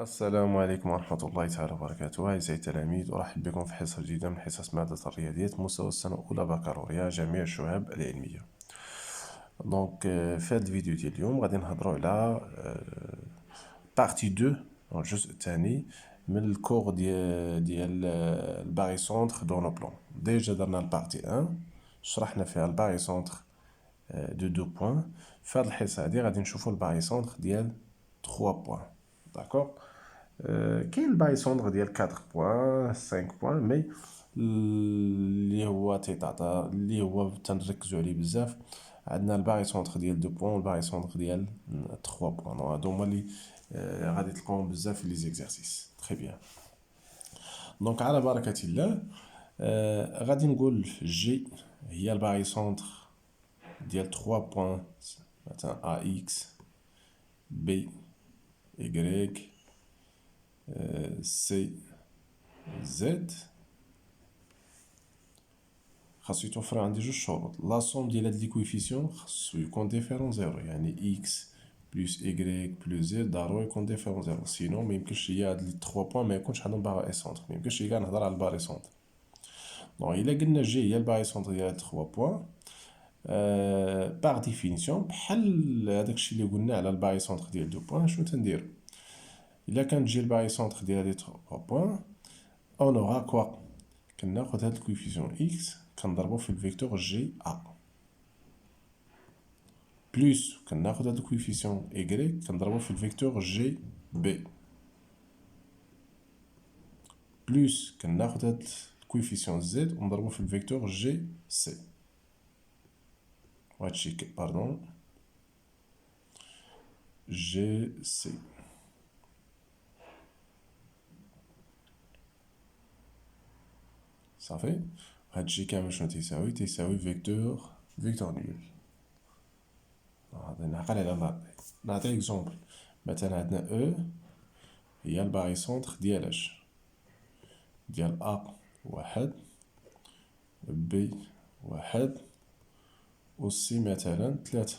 السلام عليكم ورحمة الله تعالى وبركاته. أعزائي التلاميذ، أرحب بكم في حصة جديدة من حصص مادة الرياضيات مستوى السنة الأولى بكالوريا جميع الشعب العلمية. في هذا الفيديو ديال اليوم غادي نهضروا على بارتي 2 الجزء الثاني من الكور ديال الباغي سونتر دو نو بلون. ديجا درنا البارتي 1 شرحنا فيها الباغي سونتر دو 2 بوين. في هذه الحصة هذه غادي نشوفوا الباغي سونتر ديال 3 بوين. داكوغ. كاين الباغي سونتر ديال 4 بوين 5 بوين، مي اللي هو تيتعطى اللي هو تنركزوا عليه بزاف عندنا الباغي سونتر ديال 2 بوين والباغي سونتر ديال 3 بوين. هادو هما اللي غادي تلقاوهم بزاف في لي زيكزارسيس. تري بيان. دونك على بركة الله غادي نقول جي هي الباغي سونتر ديال 3 بوين، مثلا ا اكس بي y سي زد. خاصو يتوفر عندي جوج شروط. لا سوم ديال هاد لي كويفيسيون خاصو يكون ديفيرون زيرو، يعني اكس بلس y بلس زد ضروري يكون ديفيرون زيرو، سينو ميمكنش ليا هاد لي 3 بوين ما يكونش عندهم باغي سونتر، ميمكنش ليا نهضر على الباغي سونتر. دونك الا قلنا جي هي الباغي سونتر ديال 3 بوين، باغ ديفينيسيون بحال هداكشي اللي قلنا على الباغي سونتر ديال 2 بوين. شنو تنديرو؟ إلا كان جي الباغي سونتر ديال هادي 3 بوين، اون اورا كوا؟ كناخد هاد الكويفيسيون اكس كنضربو في الفيكتور جي ا، بلس كناخد هاد الكويفيسيون ايكغيك كنضربو في الفيكتور جي بي، بلس كناخد هاد الكويفيسيون زد ونضربو في الفيكتور جي سي. وهادشي باردون جي سي. صافي. هادشي كامل شنو تيساوي؟ تيساوي فيكتور نول. هذا نعقل على نعطي اكزومبل. مثلا عندنا او هي الباغي سونتر ديال اش؟ ديال ا واحد بي واحد و سي مثلا 3.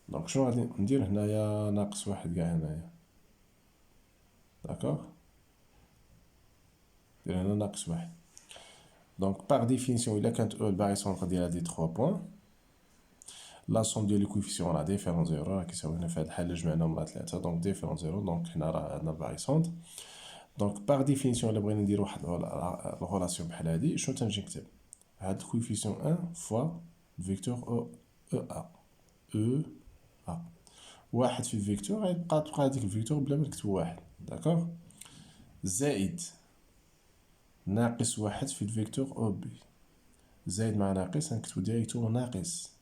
دونك شنو غادي ندير هنايا؟ ناقص واحد كاع هنايا. داكوغ. ندير هنا ناقص واحد. دونك باغ ديفينيسيون الا كانت او الباغي سونتر ديال هادي 3 بوين، لا سوم ديال لي كويفيسيون راه ديفيرون زيرو، راه كيساوي هنا في هاد الحالة جمعناهم راه 3، دونك ديفيرون زيرو. دونك هنا راه عندنا الباغي سونتر. دونك باغ ديفينيسيون الا بغينا ندير واحد الغولاسيون بحال هادي، شنو تنجي نكتب؟ هاد الكويفيسيون 1 فوا فيكتور او ا او ا، واحد في الفيكتور غيبقى تبقى هاديك الفيكتور بلا ما نكتبو واحد. داكوغ. زائد ناقص واحد في الفيكتور او بي، زائد مع ناقص غنكتبو ديريكتومون ناقص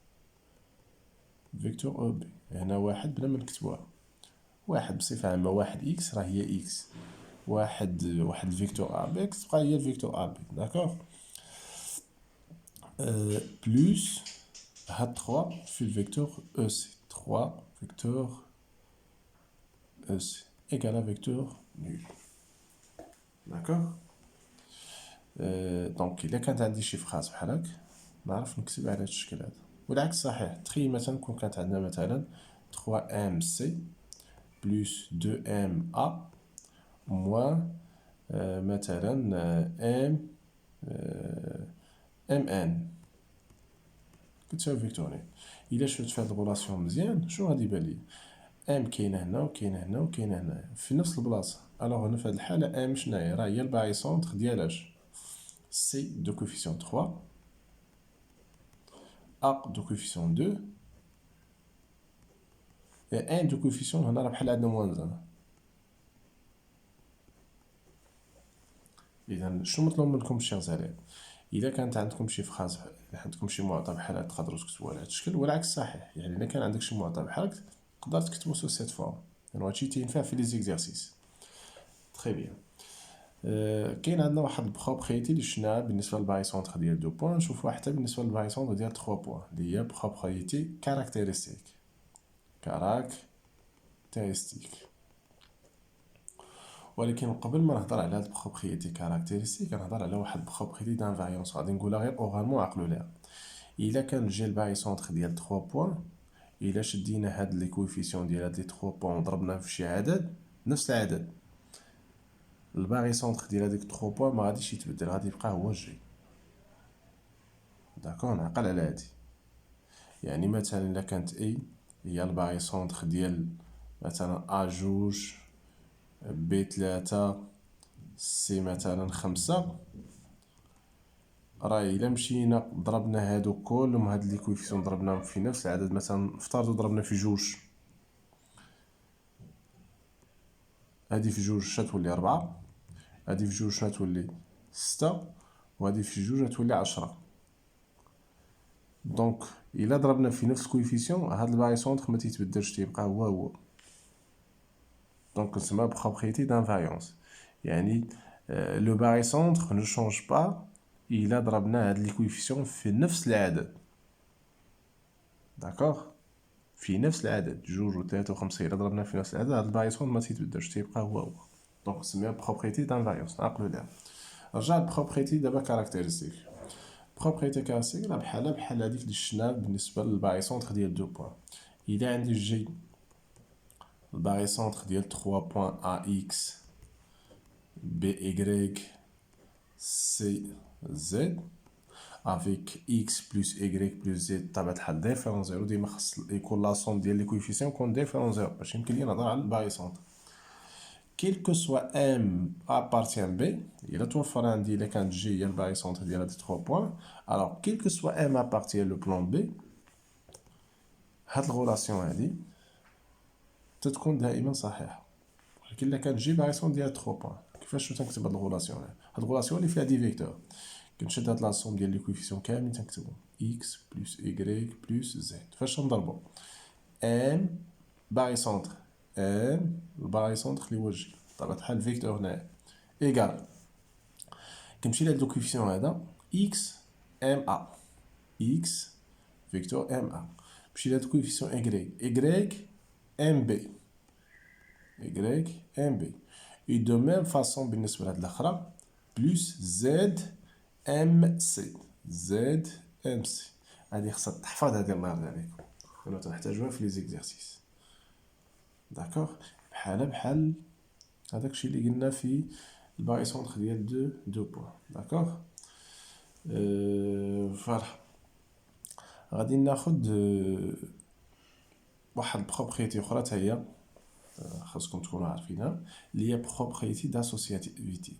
فيكتور او بي. هنا واحد بلا ما نكتبوها، واحد بصفة عامة، واحد اكس راه هي اكس، واحد الفيكتور ا بي اكس تبقى هي الفيكتور ا بي. داكوغ. بلس هاد 3 في الفيكتور او سي، 3 فيكتور او سي ايكال فيكتور نول. داكوغ. دونك الا كانت عندي شي فراز بحال هاك نعرف نكتب على هاد الشكل هذا، والعكس صحيح. تخيل مثلا كون كانت عندنا مثلا 3 ام سي بلس 2 ام ا موان مثلا ام ام ان كتساوي فيكتور نول. الا شفت في هاد الغولاسيون مزيان شنو غادي يبان لي؟ ام كاينه هنا وكاينه هنا وكاينه هنا في نفس البلاصه. الوغ هنا في هاد الحاله ام شناهي؟ راه هي الباغي سونتر ديال اش؟ سي دو كوفيسيون 3 ا دو كوفيسيون 2 ان دو كوفيسيون. هنا راه بحال عندنا موان 1. اذا شنو مطلوب منكم شيخ عليه؟ اذا كانت عندكم شي فراز، عندكم شي معطى بحال هاد تقدروا تكتبوا على هاد الشكل، والعكس صحيح. يعني الا كان عندك شي معطى بحال هكا تقدر تكتبو سو سيت فورم. يعني هادشي تينفع في لي زيكزارسيس. تري بيان. كاين عندنا واحد البروبريتي اللي شفناها بالنسبه للباغي سونتر ديال 2 بوين، نشوفوها حتى بالنسبه للباغي سونتر ديال 3 بوين، اللي هي بروبريتي كاركتيرستيك. كاركتيرستيك. ولكن قبل ما نهضر على هاد البروبريتي كاركتيرستيك نهضر على واحد البروبريتي دانفاريونس غادي نقولها غير اورالمون، عقلوا ليها. الا كان جي الباغي سونتر ديال 3 بوين إلا شدينا هاد لي كويفيسيون ديال هاد لي 3 بوان وضربناهم في شي عدد نفس العدد، الباغي سونتر ديال هاديك 3 بوان ما غاديش يتبدل، غادي يبقى هو جي. داكور، نعقل على هادي. يعني مثلا إلا كانت اي هي الباغي سونتر ديال مثلا ا جوج بي 3 سي مثلا 5، راه إلا مشينا ضربنا هادو كلهم هاد لي كويفيسيون ضربناهم في نفس العدد، مثلا نفترضو ضربنا في جوج، هادي في جوج شتولي 4، هادي في جوج شتولي 6، وهادي في جوج غتولي 10. دونك إلا ضربنا في نفس الكويفيسيون هاد الباغي سونتر ما تيتبدلش، تيبقى هو. دونك نسمى بروبريتي دانفاريونس، يعني لو باغي سونتر ne change pas إلا ضربنا هاد لي كويفيسيون في نفس العدد. داكوغ، في نفس العدد جوج و 3 و 5 إلا ضربنا في نفس العدد هاد الباغي سونتر ما تيتبدلش، تيبقى هو. دونك نسميها بروبريتي دانفاريونس. نعقلو ليها. رجع لبروبريتي دابا كاركتيرستيك. بروبريتي كاركتيرستيك راه بحال هاديك اللي شفنا بالنسبة للباغي سونتر ديال 2 بوان. إلا عندي جي الباغي سونتر ديال 3 بوان ا اكس بي y c z avec x plus y plus z بطبيعة الحال ديفيرون زيرو، ديما خاص يكون لا سوم ديال لي كويفيسيون يكون ديفيرون زيرو باش يمكن لي نهضر على الباغي سونتر. كيل كو سوا ام ابارتيان بي، إلا توفر عندي إلا كانت جي هي الباغي سونتر ديال هاد 3 بوان، الوغ كيل كو سوا ام ابارتيان لو بلان بي، هاد الغولاسيون هادي تتكون دائما صحيحة. ولكن إلا كانت جي باغي سونتر ديال 3 بوان، كيفاش تنكتب هاد الغولاسيون؟ هاد الغولاسيون اللي فيها دي فيكتور، كنشد هاد لاسوم ديال لي كويفيسيون كاملين تنكتبهم x plus y plus z. فاش نضربو ام باغي سونتر ام الباغي سونتر اللي هو جي بطبيعة الحال فيكتور هنايا ايكال، كنمشي لهاد لو كويفيسيون هذا x ام ا x فيكتور ام ا، نمشي لهاد كويفيسيون y ام بي y ام بي، اي دو ميم فاصون بالنسبة لهاد الاخرى بلوس زد ام سي زد ام سي. هادي خاصها تحفظ، هادي الله يرضي عليكم، كنا تنحتاجوها في لي زيكزارسيس. داكوغ، بحال هداك الشيء اللي قلنا في الباغي سونتر ديال دو بوان. داكوغ، فوالا غادي ناخد واحد بروبريتي اخرى تا هي خاصكم تكونوا عارفينها، اللي هي بروبريتي داسوسياتيفيتي.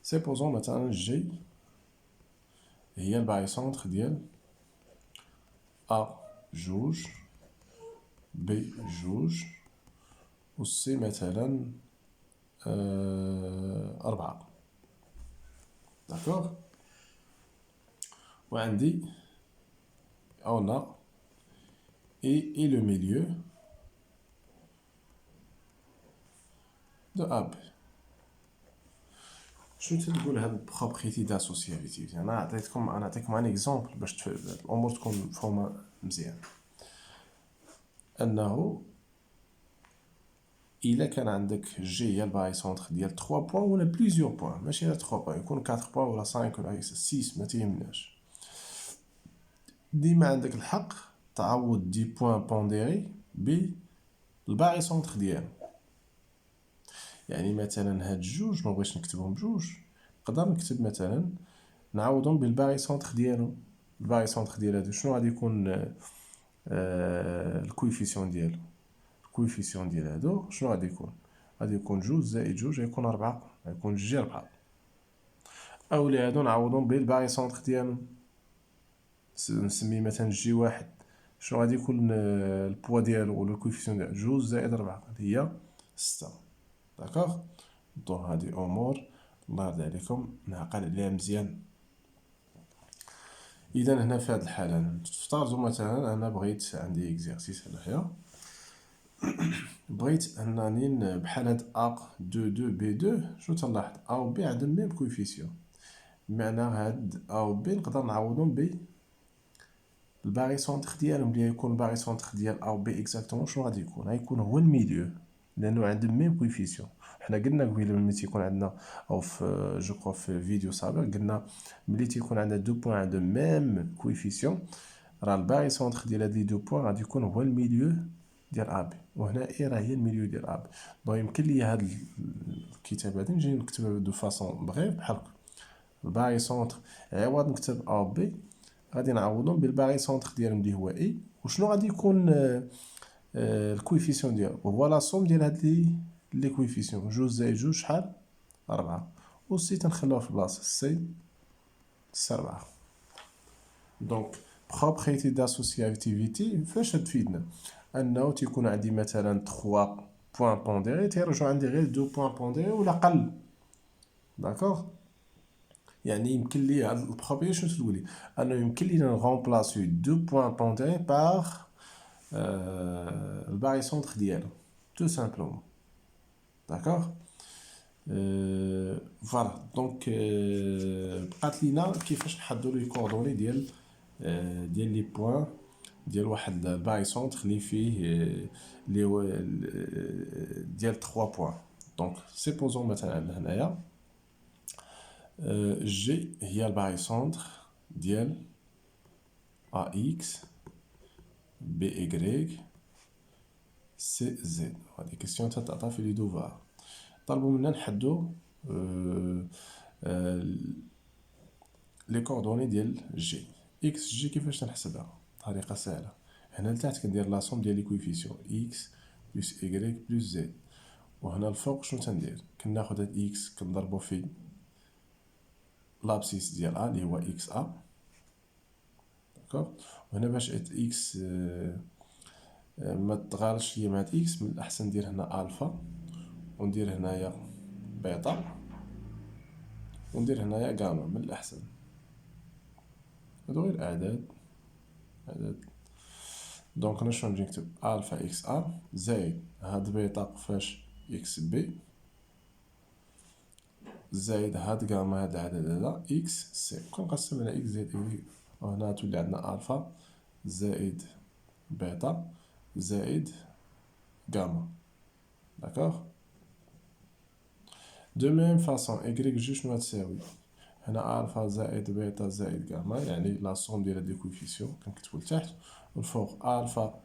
سيبوزون مثلا جي هي الباغي سونتر ديال ا جوج بي جوج و سي مثلا 4. داكوغ، و عندي on a et le milieu de AB. شنو تنقول هاد البروبريتي داسوسياتيفيتي؟ انا عطيتكم ان اكزومبل باش الامور تكون مفهومه مزيان. انه الا كان عندك جي هي الباغي سونتر ديال 3 بوان ولا بليزيور بوان، ماشي غير 3 بوان، يكون 4 بوان ولا 5 ولا 6 ما تيهمناش، ديما عندك الحق تعوض دي بوان بونديري بالباغي سونتر ديالو. يعني مثلا هاد جوج ما بغيتش نكتبهم بجوج، نقدر نكتب مثلا نعوضهم بالباغي سونتر ديالو. الباغي سونتر ديال هادو شنو غادي يكون الكويفيسيون ديالو؟ الكويفيسيون ديال هادو شنو غادي يكون؟ غادي يكون جوج زائد جوج غيكون 4، غيكون جي 4. اولا هادو نعوضهم بالباغي سونتر ديالو، نسميه مثلا جي واحد، شنو غادي يكون البوا ديالو ولا الكويفيسيون ديالو؟ جوج زائد 4 هي 6. داكوغ، دونك هادي امور الله يرضي عليكم نعقل عليها مزيان. اذا هنا في هاد الحاله تفترضوا مثلا انا بغيت عندي اكزرسيس هنايا، بغيت انني بحال هاد ا 2 بي 2 شنو تنلاحظ ا و بي عندهم ميم كويفيسيون، بمعنى هاد ا و بي نقدر نعوضهم ب الباغي سونتر ديالهم، اللي يكون الباغي سونتر ديال ا و بي اكزاكتومون شنو غادي يكون؟ غيكون هو الميليو. لانه عندهم ميم كويفيسيون. حنا قلنا قبيله ملي تيكون عندنا او في جو كرو في فيديو سابق قلنا ملي تيكون عندنا دو بوين عندهم ميم كويفيسيون راه الباغي سونتر ديال هاد لي دو بوين غادي يكون هو الميليو ديال ا بي، وهنا اي راه هي الميليو ديال ا بي. دونك يمكن لي هاد الكتاب هادي نجي نكتبها دو فاصون بغيف بحال هكا. الباغي سونتر عوض نكتب ا بي غادي نعوضهم بالباغي سونتر ديالهم اللي هو اي، وشنو غادي يكون الكويفيسيون ديالو. وفوالا الصوم ديال هاد لي كويفيسيون، جوج زائد جوج شحال؟ 4. و سي تنخلوها في بلاصة سي 4. دونك بروبريتي داسوسياتيفيتي فاش تفيدنا؟ انه تيكون عندي مثلا 3 بوين بونديري تيرجعوا عندي غير 2 بوين بونديري ولا قل. داكوغ، يعني يمكن لي هاد البروبريتي شنو تقولي؟ انه يمكن لينا نغومبلاسيو 2 بوين بونديري باغ الباغي سونتر ديالو تو سامبلومون. داكوغ. فوالا دونك بقات لينا كيفاش نحددو لي كوردوني ديال لي بوين ديال واحد الباغي سونتر اللي فيه اللي هو ديال 3 بوين. دونك سيبوزون مثلا عندنا هنايا جي هي الباغي سونتر ديال ا اكس بي ايكغيك سي زد. هادي كيسيون تتعطى في لي دوفار. طلبوا منا نحدو لي كوردوني ديال جي اكس. جي كيفاش نحسبها؟ بطريقه سهله. هنا لتحت كندير لا سوم ديال لي كويفيسيون اكس بلس ايكغيك بلس زد، وهنا الفوق شنو تندير؟ كناخد هاد اكس كنضربو في لابسيس ديال ا اللي هو اكس ا. داكوغ. وهنا باش اكس ما تغالطش ليا مع اكس، من الاحسن ندير هنا الفا، وندير هنايا بيتا، وندير هنايا غاما من الاحسن. هادو غير اعداد. دونك انا شنو نجي نكتب؟ الفا اكس ا زائد هاد بيتا فاش اكس بي زائد هاد غاما هاد العدد هذا اكس سي. كنقسم على اكس زائد اكس، وهنا تولي عندنا الفا زائد بيتا زائد غاما. داكوغ. دو ميم فاصون ايكغيك جي شنو تساوي؟ هنا الفا زائد بيتا زائد غاما، يعني لا سوم ديال هاد لي كويفيسيون كنكتبو لتحت، والفوق الفا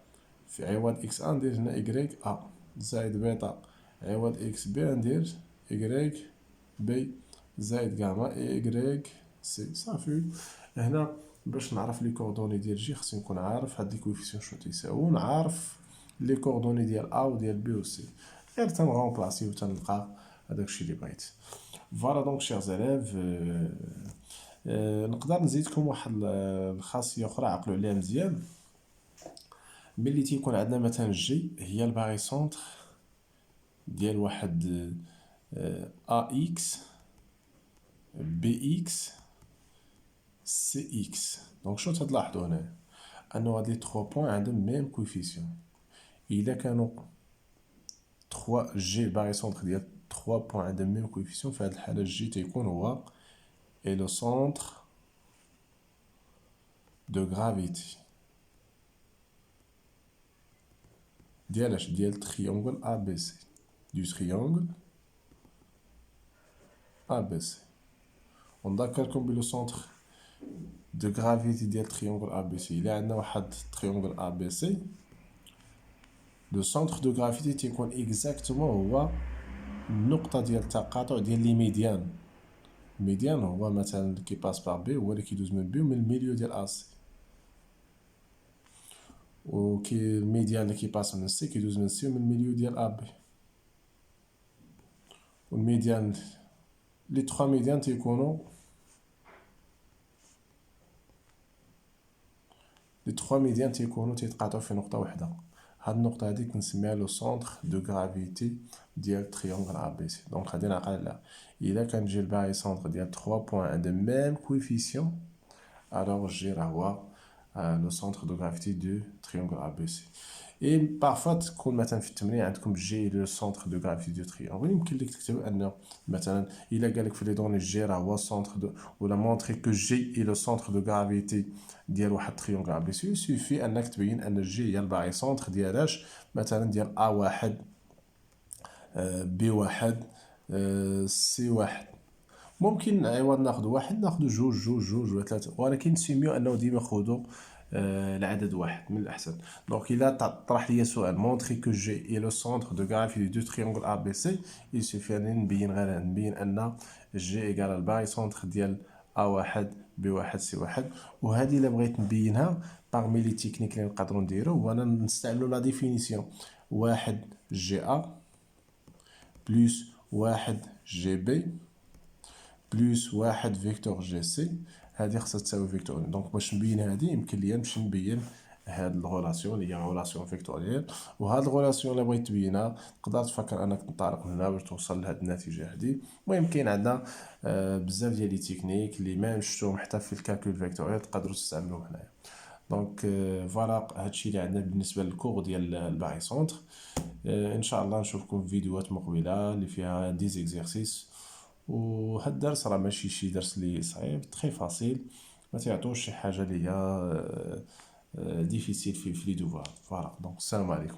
في عوض اكس ا ندير هنا ايكغيك ا زائد بيتا عوض اكس بي ندير ايكغيك بي زائد غاما ايكغيك سي. صافي. هنا باش نعرف لي كوردوني ديال جي خصني نكون عارف هاد لي كويفيسيون شنو تيساويو، ونعرف لي كوردوني ديال ا وديال بي و سي، غير تنغومبلاسيو تنلقى هداكشي اللي بغيت. فوالا دونك شير زاليف، نقدر نزيدكم واحد الخاصيه اخرى عقلوا عليها مزيان. ملي تيكون عندنا مثلا جي هي الباغي سونتر ديال واحد ا اكس بي اكس سي اكس. دونك شنو تلاحظوا هنا؟ انه هاد لي 3 بوين عندهم ميم كويفيسيون. اذا كانوا 3 جي الباغي سونتر ديال 3 بوين عندهم ميم كويفيسيون، في هاد الحاله جي تيكون هو اي لو سونتر دو غرافيتي ديال تريونغل ا بي سي، du triangle ABC. On d'accord comme le centre de gravité du triangle ABC. Il y a un triangle ABC. Le centre de gravité تيكون exactement هو النقطة ديال التقاطع ديال لي ميديان. الميديان هو مثلا كي باس بار بي هو اللي كيدوز من بي ومن الميليو ديال اسي، وكي الميديان اللي كيباس من سي كيدوز من سي ومن الميليو ديال ا بي. والميديان لي 3 ميديان تيكونوا تيتقاطعوا في نقطة واحدة. هاد النقطة هادي كنسميها لو سونتر دو غرافيتي ديال تريونغل ا بي سي. دونك غادي نعقل عليها. إلا كان جي الباغي سونتر ديال 3 بوين عندهم ميم كويفيسيون، الوغ جي راه هو لو سونتر دو غرافيتي دو تريونغل ا بي سي. اي بارفوا تكون مثلا في التمرين عندكم جي لو سونتر دو غرافيتي دو تريونغل، يمكن لك تكتب ان مثلا الا قالك في لي دوني جي راه هو سونتر دو، ولا مونطري كو جي اي لو سونتر دو غرافيتي ديال واحد تريونغل ا بي سي، سوفي انك تبين ان جي هي الباغي سونتر ديال مثلا ديال ا واحد بي واحد سي واحد. ممكن عوض ناخذ واحد ناخذ جوج ولا ثلاثة، ولكن سي ميو انه ديما ناخذ العدد واحد من الاحسن. دونك الا طرح لي سؤال مونطري كو جي اي لو سونتر دو غرافي دو دو تريونغل ا بي سي، il suffit انني نبين غير نبين ان جي ايكال الباغي سونتر ديال ا واحد بي واحد سي واحد. وهذه الا بغيت نبينها باغمي لي تكنيك اللي نقدروا نديرو هو انا نستعملوا لا ديفينيسيون واحد جي ا بلس واحد جي بي بلس واحد فيكتور جي سي. هادي خاصها تساوي فيكتوريال. دونك باش نبين هادي يمكن ليا نمشي نبين هاد الغولاسيون اللي هي غولاسيون فيكتوريال. وهاد الغولاسيون اللي بغيت تبينها تقدر تفكر انك تنطلق من هنا باش توصل لهاد النتيجه هادي. المهم كاين عندنا بزاف ديال لي تكنيك اللي ما شفتوهم حتى في الكالكول فيكتوريال تقدروا تستعملوهم هنايا. دونك فوالا هادشي اللي عندنا بالنسبه للكور ديال الباغي سونتر. ان شاء الله نشوفكم في فيديوهات مقبله اللي فيها دي زيكزيرسيس. وهاد الدرس راه ماشي شي درس لي صعيب، تري فاسيل، ما تعطوش شي حاجه اللي هي ديفيسيل في لي دوفوار. فوالا دونك السلام عليكم.